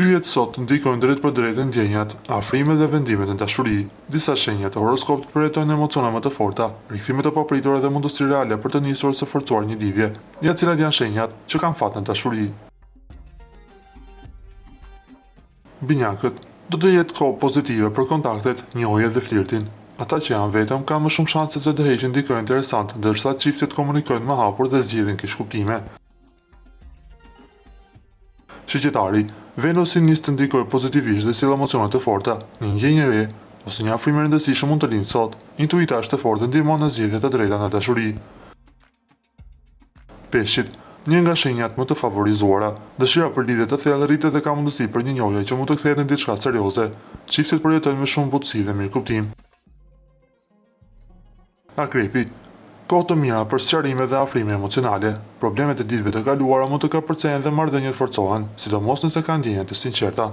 Yjet sot ndikojnë drejt për drejt ndjenjat, afrimet dhe vendimet në dashuri. Disa shenjat e horoskopit përjetojnë emocione më të forta, rikthime të papritura dhe mundësi reale për të nisur ose forcuar një lidhje, ja cilat janë shenjat që kanë fat në dashuri. Binjakët, do të jetë kohë pozitive për kontaktet, njohjet dhe flirtin. Ata që janë vetëm kanë më shumë shanse të tërheqin dikë interesant, ndërsa çiftet komunikojnë më hapur dhe zgjidhin kish kuptime. Shqyrtari, Venusi nis të ndikojë pozitivisht dhe sill emocione të forta. Një ndjenjë e re ose një afrim i rëndësishëm mund të lindë sot. Intuita është e fortë dhe ndihmon në zgjedhje të drejta në dashuri. Peshqit, një nga shenjat më të favorizuara, dëshira për lidhje të thellë rritet dhe ka mundësi për një njohje që mund të kthehet në diçka serioze. Çiftet përjetojnë me shumë butësi dhe mirëkuptim. Akrepi, kohë të mira për sqarime dhe afrime emocionale. Problemet e ditëve të kaluara mund të kapërcehen dhe marrëdhëniet forcohen, sidomos nëse kanë ndjenja të sinqerta.